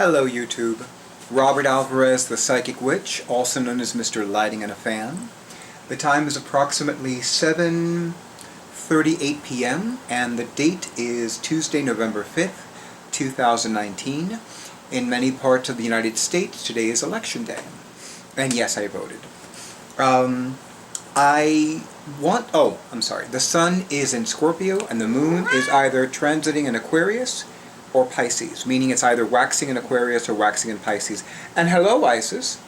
Hello YouTube. Robert Alvarez, the Psychic Witch, also known as Mr. Lighting and a Fan. The time is approximately 7:38 p.m. and the date is Tuesday, November 5th, 2019. In many parts of the United States, today is election day. And yes, I voted. The sun is in Scorpio and the moon is either transiting in Aquarius or Pisces, meaning it's either waxing in Aquarius or waxing in Pisces. And hello, Isis,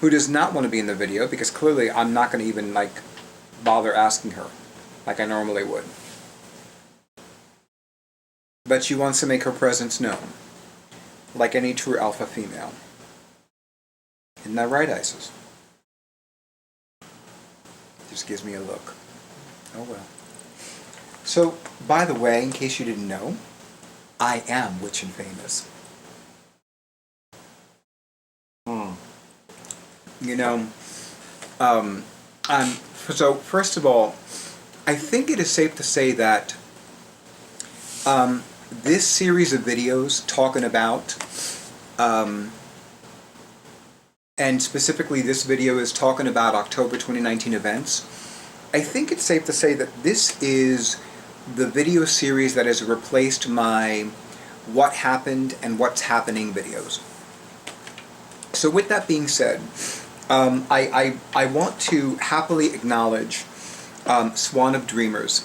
who does not want to be in the video because clearly I'm not going to even bother asking her like I normally would. But she wants to make her presence known, like any true alpha female. Isn't that right, Isis? Just gives me a look. Oh well. So, by the way, in case you didn't know, I am Witch and Famous. So first of all, I think it is safe to say that this series of videos talking about, and specifically this video is talking about October 2019 events, I think it's safe to say that this is the video series that has replaced my what happened and what's happening videos. So with that being said, I want to happily acknowledge Swan of Dreamers,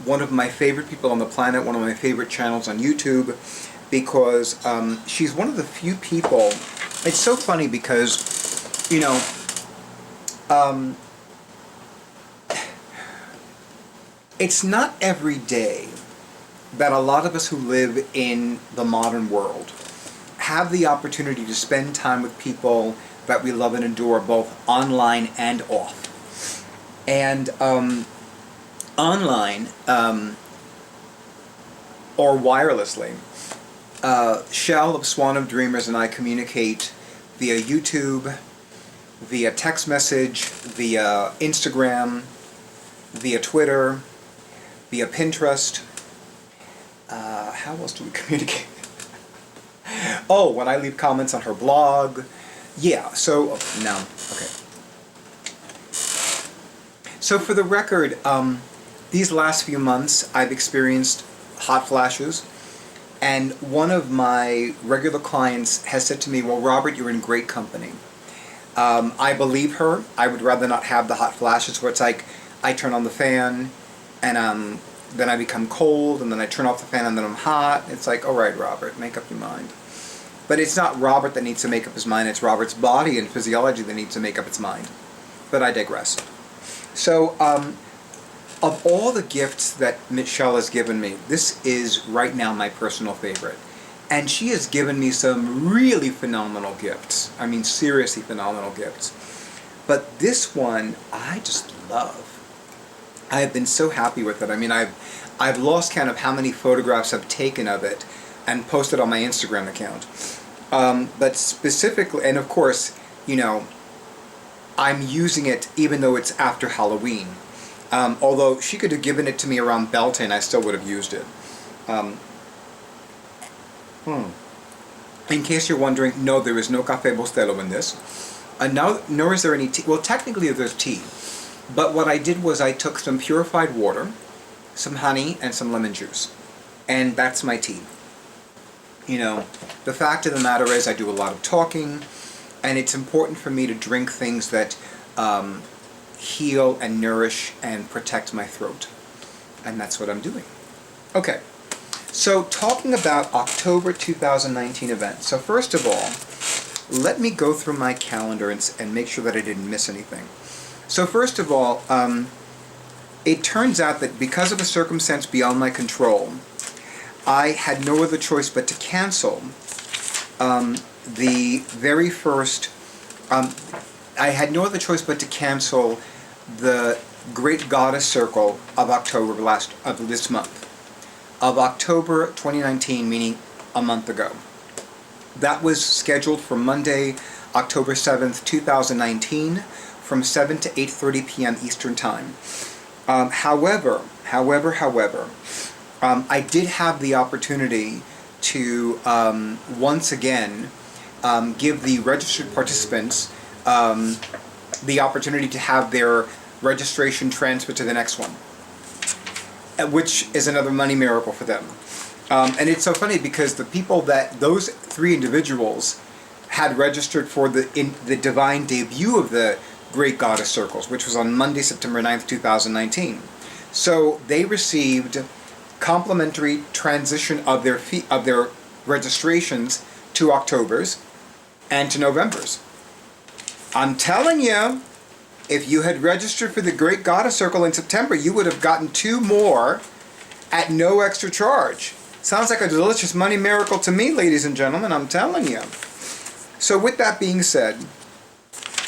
one of my favorite people on the planet, one of my favorite channels on YouTube, because she's one of the few people. It's so funny because, it's not every day that a lot of us who live in the modern world have the opportunity to spend time with people that we love and adore, both online and off. And online, or wirelessly, Shell of Swan of Dreamers and I communicate via YouTube, via text message, via Instagram, via Twitter, via Pinterest. How else do we communicate? Oh, when I leave comments on her blog. Yeah, so, no, okay. So for the record, these last few months I've experienced hot flashes, and one of my regular clients has said to me, well, Robert, you're in great company. I believe her. I would rather not have the hot flashes where it's like I turn on the fan and then I become cold, and then I turn off the fan and then I'm hot. It's like, all right, Robert, make up your mind. But it's not Robert that needs to make up his mind, it's Robert's body and physiology that needs to make up its mind. But I digress. So, of all the gifts that Michelle has given me, this is right now my personal favorite. And she has given me some really phenomenal gifts. I mean, seriously phenomenal gifts. But this one, I just love. I have been so happy with it. I mean, I've lost count of how many photographs I've taken of it and posted on my Instagram account. But specifically, and of course, I'm using it even though it's after Halloween. Although she could have given it to me around Beltane, I still would have used it. In case you're wondering, no, there is no Café Bustelo in this. Nor is there any tea. Well, technically there's tea. But what I did was I took some purified water, some honey, and some lemon juice. And that's my tea. The fact of the matter is I do a lot of talking, and it's important for me to drink things that heal and nourish and protect my throat. And that's what I'm doing. Okay, so talking about October 2019 events. So first of all, let me go through my calendar and make sure that I didn't miss anything. So first of all, it turns out that because of a circumstance beyond my control, I had no other choice but to cancel the very first, I had no other choice but to cancel the Great Goddess Circle of October of this month, of October 2019, meaning a month ago. That was scheduled for Monday, October 7th, 2019, from 7 to 8:30 p.m. Eastern Time. However, I did have the opportunity to once again give the registered participants the opportunity to have their registration transferred to the next one, which is another money miracle for them. And it's so funny because the people that those three individuals had registered for the divine debut of the Great Goddess Circles, which was on Monday, September 9th, 2019. So they received complimentary transition of their registrations to October's and to November's. I'm telling you, if you had registered for the Great Goddess Circle in September, you would have gotten 2 more at no extra charge. Sounds like a delicious money miracle to me, ladies and gentlemen, I'm telling you. So with that being said,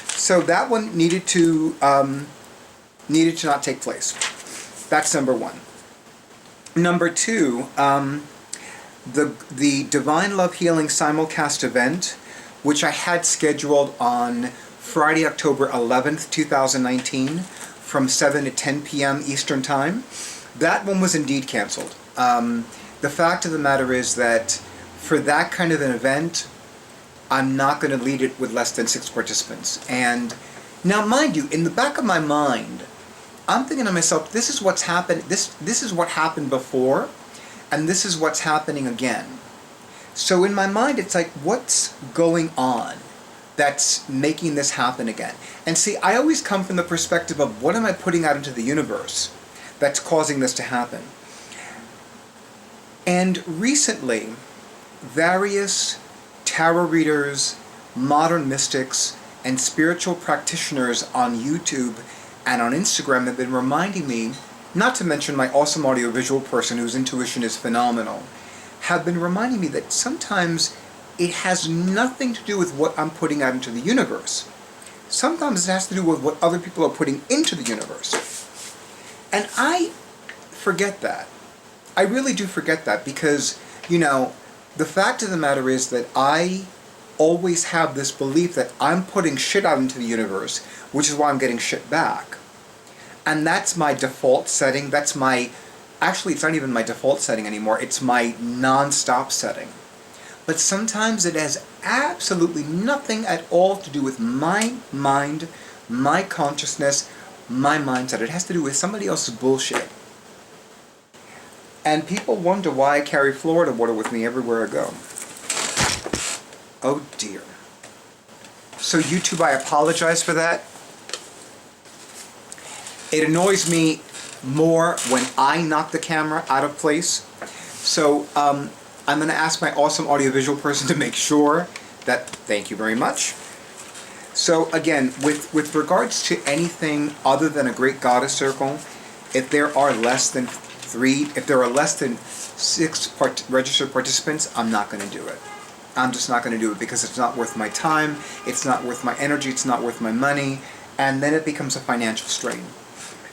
so that one needed to not take place. That's number 1. Number 2, the Divine Love Healing simulcast event, which I had scheduled on Friday, October 11th, 2019, from 7 to 10 p.m. Eastern Time. That one was indeed canceled. The fact of the matter is that for that kind of an event, I'm not going to lead it with less than 6 participants. And now, mind you, in the back of my mind, I'm thinking to myself, this is what's happened. This is what happened before, and this is what's happening again. So in my mind, it's like, what's going on that's making this happen again? And see, I always come from the perspective of what am I putting out into the universe that's causing this to happen? And recently, various tarot readers, modern mystics, and spiritual practitioners on YouTube and on Instagram have been reminding me, not to mention my awesome audiovisual person whose intuition is phenomenal, have been reminding me that sometimes it has nothing to do with what I'm putting out into the universe. Sometimes it has to do with what other people are putting into the universe. And I forget that. I really do forget that because, the fact of the matter is that I always have this belief that I'm putting shit out into the universe, which is why I'm getting shit back. And that's my default setting. Actually, it's not even my default setting anymore. It's my non-stop setting. But sometimes it has absolutely nothing at all to do with my mind, my consciousness, my mindset. It has to do with somebody else's bullshit. And people wonder why I carry Florida water with me everywhere I go. Oh dear. So YouTube, I apologize for that. It annoys me more when I knock the camera out of place. So I'm going to ask my awesome audiovisual person to make sure that, thank you very much. So again, with regards to anything other than a Great Goddess Circle, if there are less than 6 registered participants, I'm not going to do it. I'm just not going to do it because it's not worth my time, it's not worth my energy, it's not worth my money, and then it becomes a financial strain.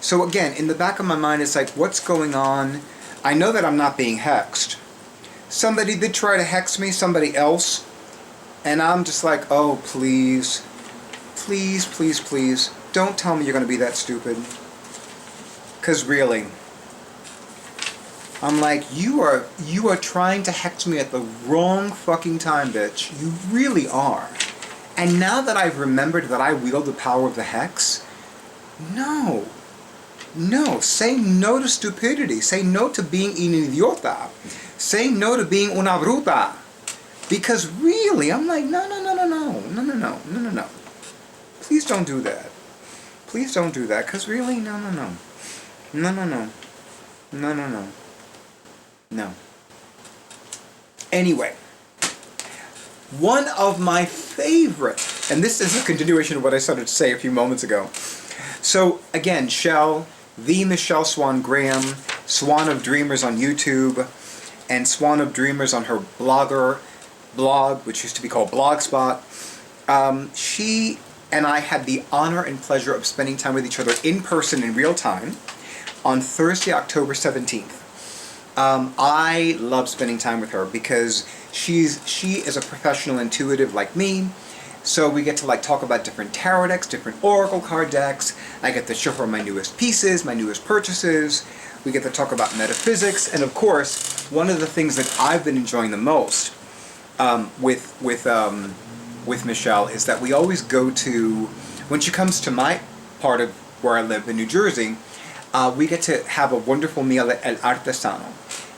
So again, in the back of my mind, it's like, what's going on? I know that I'm not being hexed. Somebody did try to hex me, somebody else, and I'm just like, oh, please, please, please, please, don't tell me you're going to be that stupid. Because really, I'm like, you are trying to hex me at the wrong fucking time, bitch. You really are. And now that I've remembered that I wield the power of the hex, no, say no to stupidity. Say no to being un idiota. Say no to being una bruta. Because really, I'm like, no. Please don't do that. Please don't do that, because really, no. Anyway, one of my favorite, and this is a continuation of what I started to say a few moments ago. So again, the Michelle Swan Graham, Swan of Dreamers on YouTube, and Swan of Dreamers on her blog, which used to be called Blogspot. She and I had the honor and pleasure of spending time with each other in person in real time on Thursday, October 17th. I love spending time with her because she is a professional intuitive like me. So we get to talk about different tarot decks, different oracle card decks. I get to show her my newest pieces, my newest purchases. We get to talk about metaphysics, and of course, one of the things that I've been enjoying the most with Michelle is that we always go to, when she comes to my part of where I live in New Jersey, we get to have a wonderful meal at El Artesano.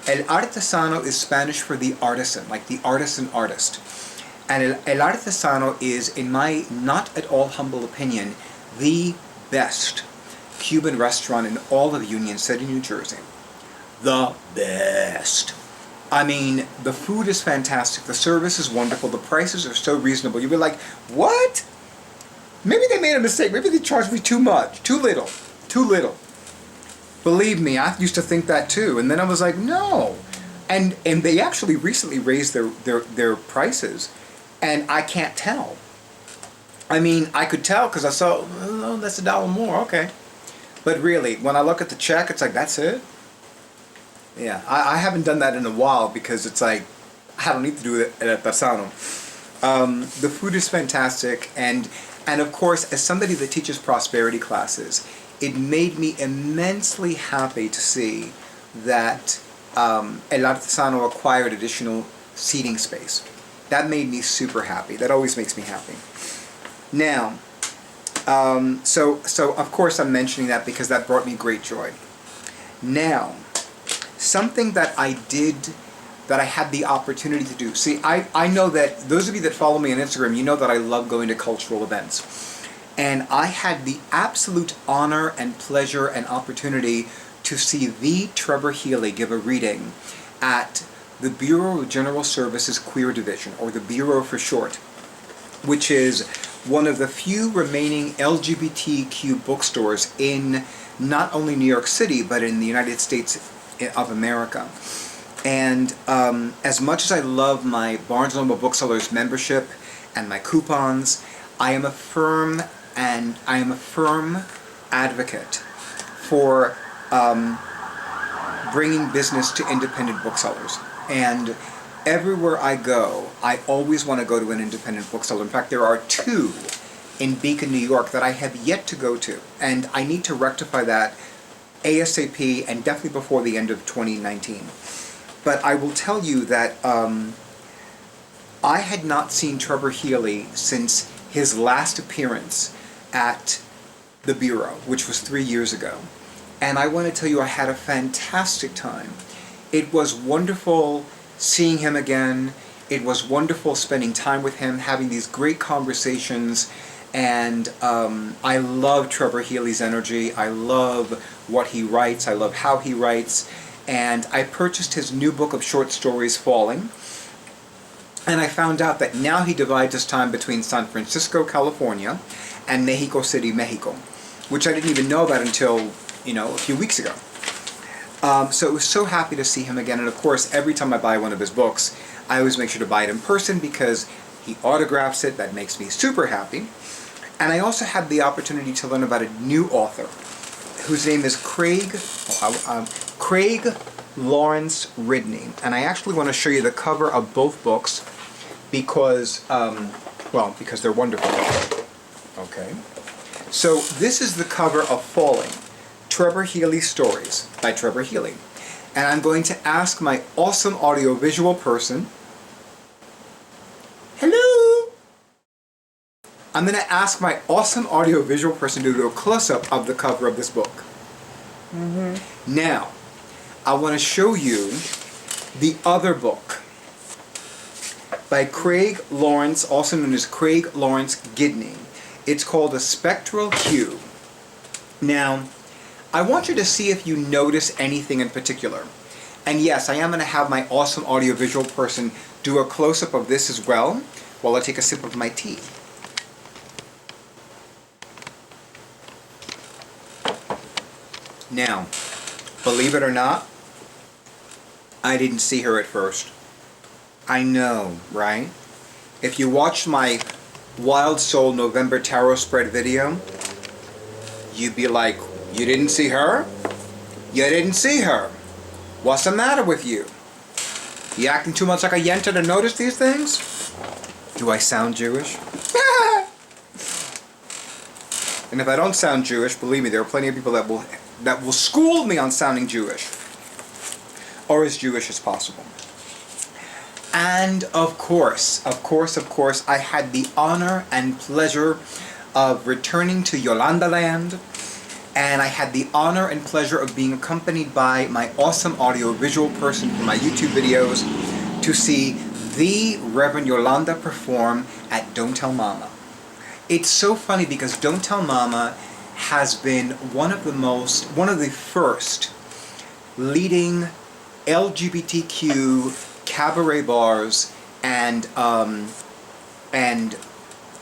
El Artesano is Spanish for the artisan, like the artisan artist. And El Artesano is, in my not at all humble opinion, the best Cuban restaurant in all of Union City, New Jersey. The best. I mean, the food is fantastic, the service is wonderful, the prices are so reasonable. You'll be like, what? Maybe they made a mistake, maybe they charged me too much, too little, too little. Believe me, I used to think that too, and then I was like, no. And they actually recently raised their prices, and I can't tell. I mean, I could tell because I saw, oh, that's $1 more, okay. But really, when I look at the check, it's like, that's it? Yeah, I haven't done that in a while because it's like, I don't need to do it at Artesano. The food is fantastic, and of course, as somebody that teaches prosperity classes, it made me immensely happy to see that El Artesano acquired additional seating space. That made me super happy. That always makes me happy. Now, so of course I'm mentioning that because that brought me great joy. Now, something that I did, that I had the opportunity to do. See, I know that, those of you that follow me on Instagram, you know that I love going to cultural events. And I had the absolute honor and pleasure and opportunity to see the Trevor Healy give a reading at the Bureau of General Services Queer Division, or the Bureau for short, which is one of the few remaining LGBTQ bookstores in not only New York City, but in the United States of America. And as much as I love my Barnes & Noble Booksellers membership and my coupons, I am a firm advocate for bringing business to independent booksellers. And everywhere I go, I always want to go to an independent bookseller. In fact, there are 2 in Beacon, New York that I have yet to go to. And I need to rectify that ASAP, and definitely before the end of 2019. But I will tell you that I had not seen Trevor Healy since his last appearance at the Bureau, which was 3 years ago. And I want to tell you, I had a fantastic time. It was wonderful seeing him again. It was wonderful spending time with him, having these great conversations. And I love Trevor Healy's energy. I love what he writes. I love how he writes. And I purchased his new book of short stories, Falling. And I found out that now he divides his time between San Francisco, California, and Mexico City, Mexico, which I didn't even know about until, a few weeks ago. So I was so happy to see him again. And of course, every time I buy one of his books, I always make sure to buy it in person because he autographs it. That makes me super happy. And I also had the opportunity to learn about a new author whose name is Craig Lawrence Ridney. And I actually want to show you the cover of both books because, because they're wonderful. Okay. So this is the cover of Falling, Trevor Healy Stories by Trevor Healy. And I'm going to ask my awesome audiovisual person, hello! I'm going to ask my awesome audiovisual person to do a close-up of the cover of this book. Mm-hmm. Now, I want to show you the other book by Craig Lawrence, also known as Craig Lawrence Gidney. It's called A Spectral Hue. Now, I want you to see if you notice anything in particular. And yes, I am going to have my awesome audiovisual person do a close-up of this as well, while I take a sip of my tea. Now, believe it or not, I didn't see her at first. I know, right? If you watched my Wild Soul November Tarot Spread video, you'd be like, you didn't see her? You didn't see her. What's the matter with you? You acting too much like a yenta to notice these things? Do I sound Jewish? And if I don't sound Jewish, believe me, there are plenty of people that will that will school me on sounding Jewish, or as Jewish as possible. And of course, I had the honor and pleasure of returning to Yolanda Land, and I had the honor and pleasure of being accompanied by my awesome audio-visual person for my YouTube videos to see the Reverend Yolanda perform at Don't Tell Mama. It's so funny because Don't Tell Mama has been one of the first leading LGBTQ cabaret bars and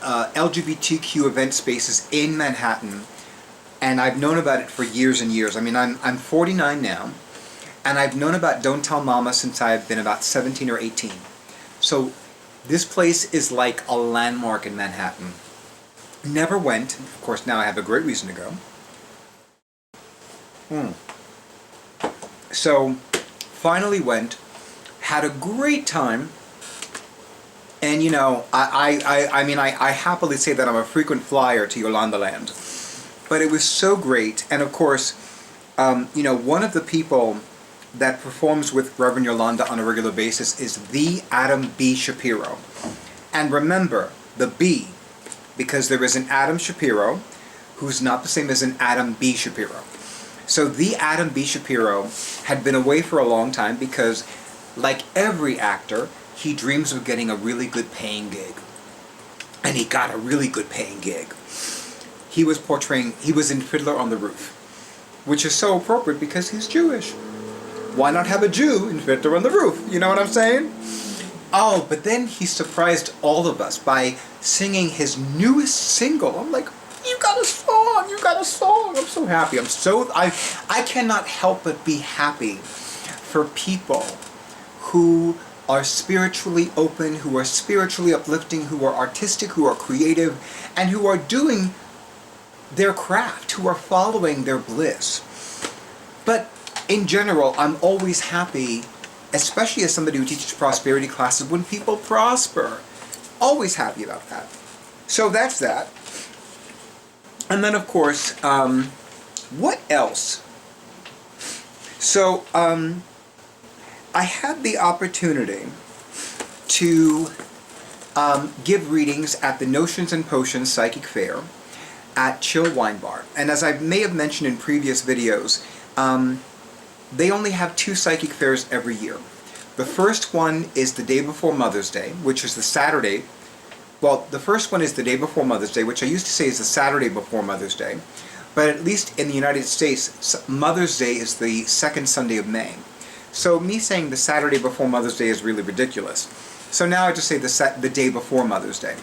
LGBTQ event spaces in Manhattan, and I've known about it for years and years. I mean, I'm 49 now, and I've known about Don't Tell Mama since I've been about 17 or 18. So this place is like a landmark in Manhattan. Never went. Of course, now I have a great reason to go. So finally went. Had a great time, and you know, I happily say that I'm a frequent flyer to Yolanda Land, but it was so great. And of course, you know, one of the people that performs with Reverend Yolanda on a regular basis is the Adam B. Shapiro. And remember, the B, because there is an Adam Shapiro who's not the same as an Adam B. Shapiro. So the Adam B. Shapiro had been away for a long time because, like every actor, he dreams of getting a really good paying gig. And he got a really good paying gig. He was in Fiddler on the Roof, which is so appropriate because he's Jewish. Why not have a Jew in Fiddler on the Roof? You know what I'm saying? Oh, but then he surprised all of us by singing his newest single. I'm like, you got a song, you got a song. I'm so happy. I cannot help but be happy for people who are spiritually open, who are spiritually uplifting, who are artistic, who are creative, and who are doing their craft, who are following their bliss. But in general, I'm always happy, especially as somebody who teaches prosperity classes, when people prosper. Always happy about that. So that's that. And then, of course, what else? So, I had the opportunity to give readings at the Notions and Potions Psychic Fair at Chill Wine Bar. And as I may have mentioned in previous videos, they only have 2 psychic fairs every year. The first one is the day before Mother's Day, which is the Saturday. Well, the first one is the day before Mother's Day, which I used to say is the Saturday before Mother's Day. But at least in the United States, Mother's Day is the second Sunday of May. So me saying the Saturday before Mother's Day is really ridiculous. So now I just say the day before Mother's Day.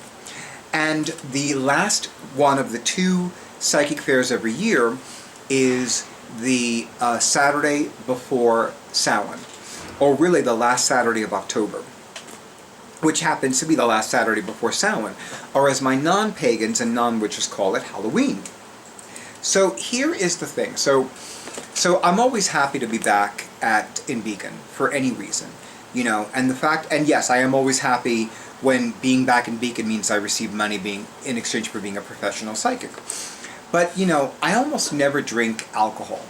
And the last one of the 2 psychic fairs every year is the Saturday before Samhain, or really the last Saturday of October, which happens to be the last Saturday before Samhain, or as my non-pagans and non-witches call it, Halloween. So here is the thing. So I'm always happy to be back in Beacon for any reason, you know, and yes, I am always happy when being back in Beacon means I receive money in exchange for being a professional psychic. But, you know, I almost never drink alcohol.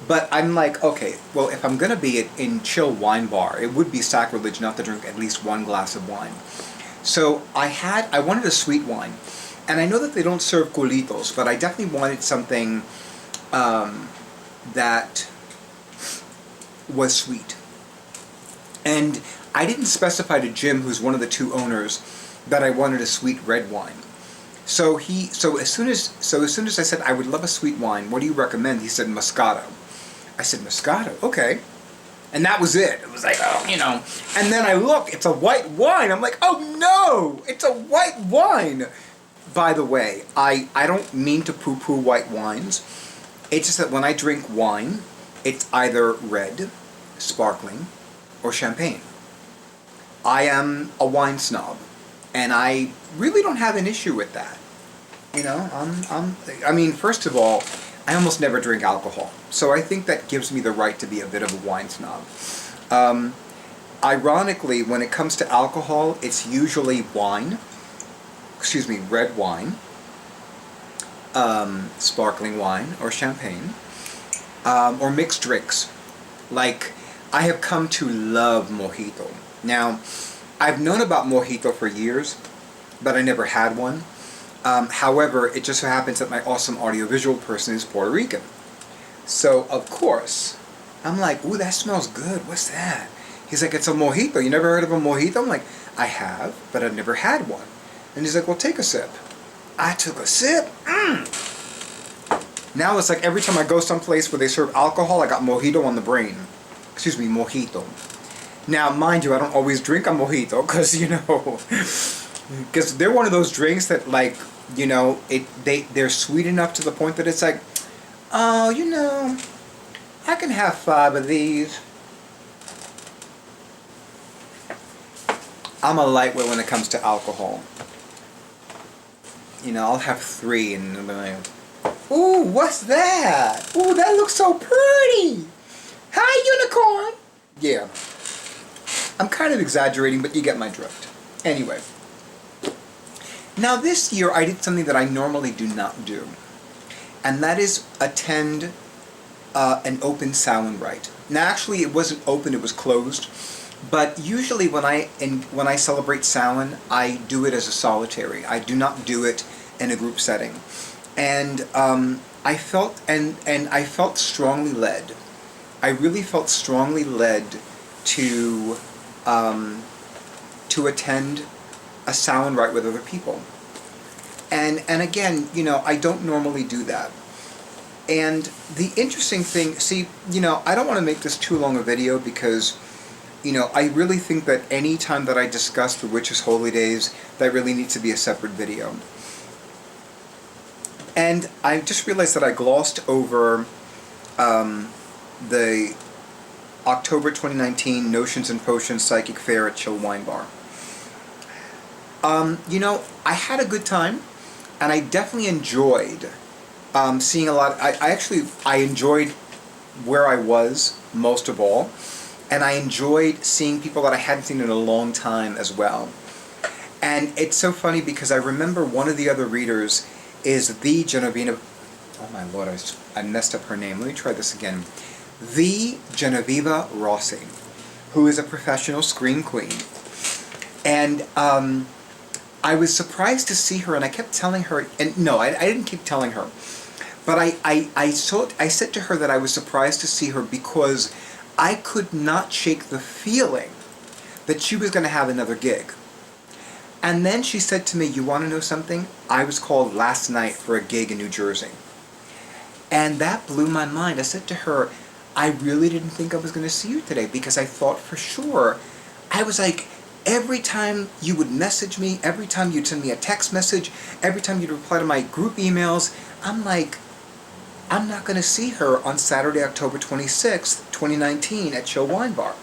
But I'm like, okay, well, if I'm going to be in Chill Wine Bar, it would be sacrilege not to drink at least 1 glass of wine. So I wanted a sweet wine. And I know that they don't serve culitos, but I definitely wanted something that was sweet. And I didn't specify to Jim, who's one of the 2 owners, that I wanted a sweet red wine. So as soon as I said I would love a sweet wine, what do you recommend? He said Moscato. I said Moscato, okay. And that was it. It was like, oh, you know. And then I look, it's a white wine. I'm like, oh no, it's a white wine. By the way, I don't mean to poo-poo white wines. It's just that when I drink wine, it's either red, sparkling, or champagne. I am a wine snob, and I really don't have an issue with that. You know, I mean, first of all, I almost never drink alcohol, so I think that gives me the right to be a bit of a wine snob. Ironically, when it comes to alcohol, it's usually red wine, sparkling wine, or champagne. or mixed drinks. Like, I have come to love mojito. Now, I've known about mojito for years, but I never had one. However, it just so happens that my awesome audiovisual person is Puerto Rican. So, of course, I'm like, ooh, that smells good. What's that? He's like, it's a mojito. You never heard of a mojito? I'm like, I have, but I've never had one. And he's like, well, take a sip. I took a sip. Now it's like every time I go someplace where they serve alcohol, I got mojito on the brain. Excuse me, mojito. Now, mind you, I don't always drink a mojito because, because they're one of those drinks that, like, they're sweet enough to the point that it's like, oh, I can have 5 of these. I'm a lightweight when it comes to alcohol. I'll have 3 and I'm like, ooh, what's that? Ooh, that looks so pretty. Hi, unicorn. Yeah. I'm kind of exaggerating, but you get my drift. Anyway. Now this year I did something that I normally do not do. And that is attend an open Samhain rite. Now actually it wasn't open, it was closed. But usually when I celebrate Samhain, I do it as a solitary. I do not do it in a group setting. And I felt strongly led. I really felt strongly led to attend a Samhain rite with other people. And again, I don't normally do that. And the interesting thing, see, I don't want to make this too long a video because I really think that any time that I discuss the witches' holy days, that really needs to be a separate video. And I just realized that I glossed over the October 2019 Notions and Potions Psychic Fair at Chill Wine Bar. I had a good time, and I definitely enjoyed seeing a lot. I enjoyed where I was most of all. And I enjoyed seeing people that I hadn't seen in a long time as well. And it's so funny because I remember one of the other readers is the Genovina... Oh my lord, I messed up her name. Let me try this again. The Genevieve Rossi, who is a professional scream queen. And I was surprised to see her, and I kept telling her... And no, I didn't keep telling her. But I said to her that I was surprised to see her because I could not shake the feeling that she was going to have another gig. And then she said to me, you want to know something? I was called last night for a gig in New Jersey. And that blew my mind. I said to her, I really didn't think I was going to see you today because I thought for sure. I was like, every time you would message me, every time you'd send me a text message, every time you'd reply to my group emails, I'm like, I'm not going to see her on Saturday, October 26th, 2019 at Chill Wine Bar.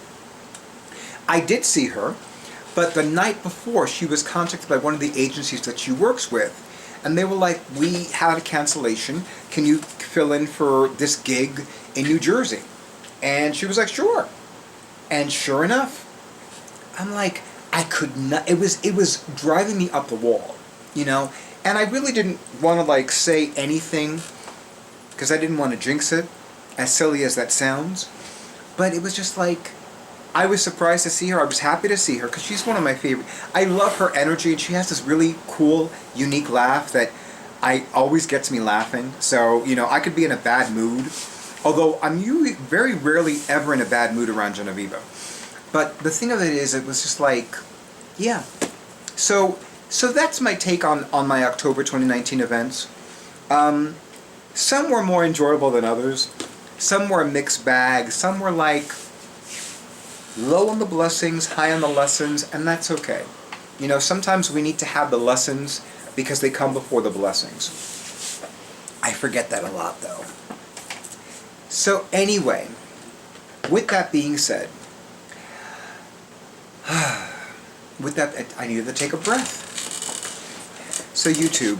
I did see her, but the night before she was contacted by one of the agencies that she works with, and they were like, we had a cancellation, can you fill in for this gig in New Jersey? And she was like, sure. And sure enough, I'm like, I could not, it was driving me up the wall, and I really didn't want to say anything because I didn't want to jinx it, as silly as that sounds. But it was just like, I was surprised to see her. I was happy to see her because she's one of my favorite. I love her energy, and she has this really cool, unique laugh that always gets me laughing. So, I could be in a bad mood, although I'm usually very rarely ever in a bad mood around Genevieve. But the thing of it is, it was just like, yeah. So that's my take on my October 2019 events. Some were more enjoyable than others. Some were a mixed bag. Some were low on the blessings, high on the lessons, and that's okay. Sometimes we need to have the lessons because they come before the blessings. I forget that a lot, though. So anyway, with that being said, I needed to take a breath. So YouTube,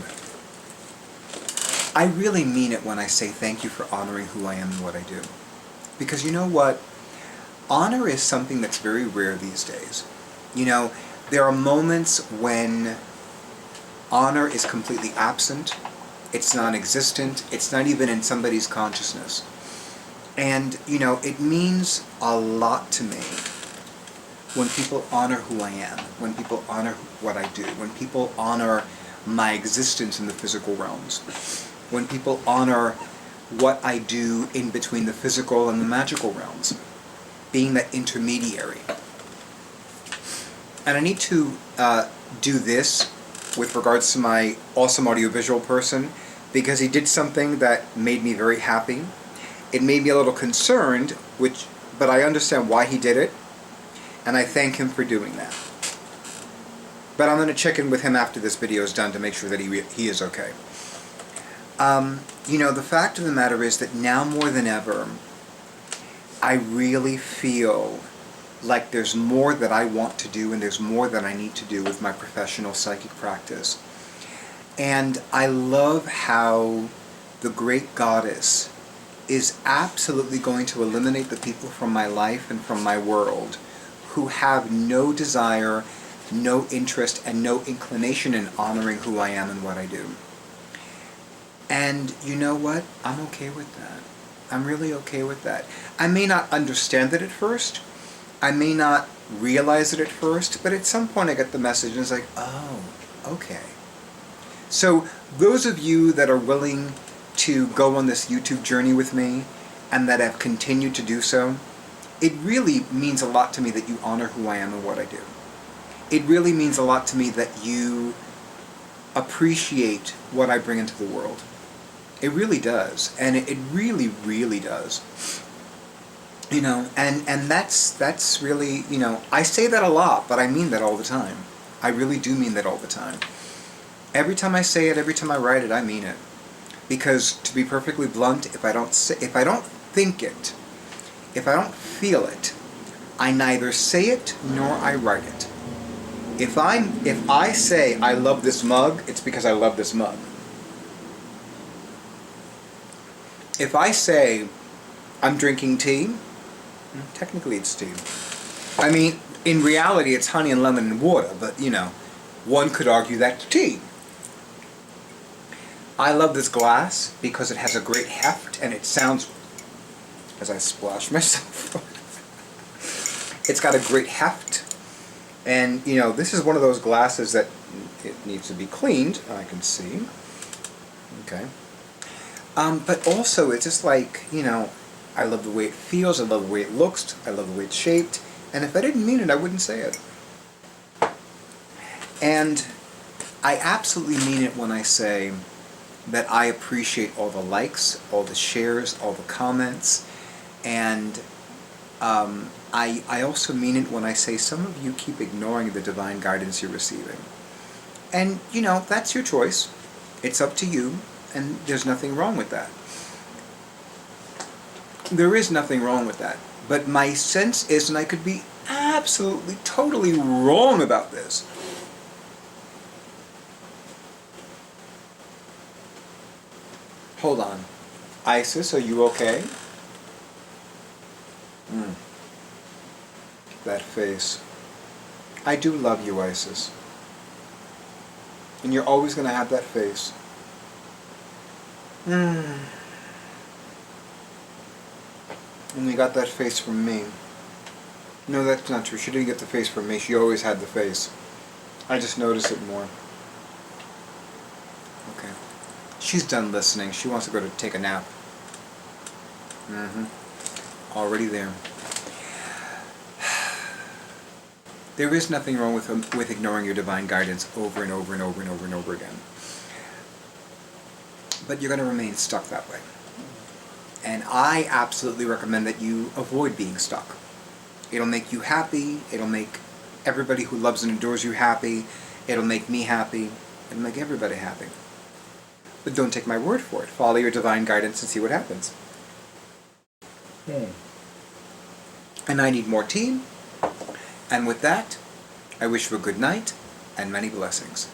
I really mean it when I say thank you for honoring who I am and what I do. Because you know what? Honor is something that's very rare these days. There are moments when honor is completely absent, it's non-existent, it's not even in somebody's consciousness. And, it means a lot to me when people honor who I am, when people honor what I do, when people honor my existence in the physical realms, when people honor what I do in between the physical and the magical realms, being that intermediary. And I need to do this with regards to my awesome audiovisual person, because he did something that made me very happy. It made me a little concerned, but I understand why he did it, and I thank him for doing that. But I'm going to check in with him after this video is done to make sure that he is okay. The fact of the matter is that now more than ever, I really feel like there's more that I want to do, and there's more that I need to do with my professional psychic practice. And I love how the great goddess is absolutely going to eliminate the people from my life and from my world who have no desire, no interest, and no inclination in honoring who I am and what I do. And you know what? I'm okay with that. I'm really okay with that. I may not understand it at first. I may not realize it at first, but at some point I get the message and it's like, oh, okay. So those of you that are willing to go on this YouTube journey with me and that have continued to do so, it really means a lot to me that you honor who I am and what I do. It really means a lot to me that you appreciate what I bring into the world. It really does. And it really, really does. And that's really, I say that a lot, but I mean that all the time. I really do mean that all the time. Every time I say it, every time I write it, I mean it. Because to be perfectly blunt, if I don't think it, if I don't feel it, I neither say it nor I write it. If I say I love this mug, it's because I love this mug. If I say I'm drinking tea, technically it's tea. I mean, in reality it's honey and lemon and water, but one could argue that's tea. I love this glass because it has a great heft and it sounds, as I splash myself, it's got a great heft. And this is one of those glasses that it needs to be cleaned, I can see. Okay. But also it's just like, I love the way it feels, I love the way it looks, I love the way it's shaped, and if I didn't mean it, I wouldn't say it. And I absolutely mean it when I say that I appreciate all the likes, all the shares, all the comments, and I also mean it when I say some of you keep ignoring the divine guidance you're receiving. And, that's your choice. It's up to you, and there's nothing wrong with that. There is nothing wrong with that. But my sense is, and I could be absolutely, totally wrong about this, hold on. Isis, are you okay? That face. I do love you, Isis. And you're always going to have that face. And you got that face from me. No, that's not true. She didn't get the face from me. She always had the face. I just noticed it more. Okay. She's done listening. She wants to go to take a nap. Already there. There is nothing wrong with ignoring your divine guidance over and over and over and over and over again. But you're going to remain stuck that way. And I absolutely recommend that you avoid being stuck. It'll make you happy. It'll make everybody who loves and adores you happy. It'll make me happy. It'll make everybody happy. But don't take my word for it. Follow your divine guidance and see what happens. And I need more tea. And with that, I wish you a good night and many blessings.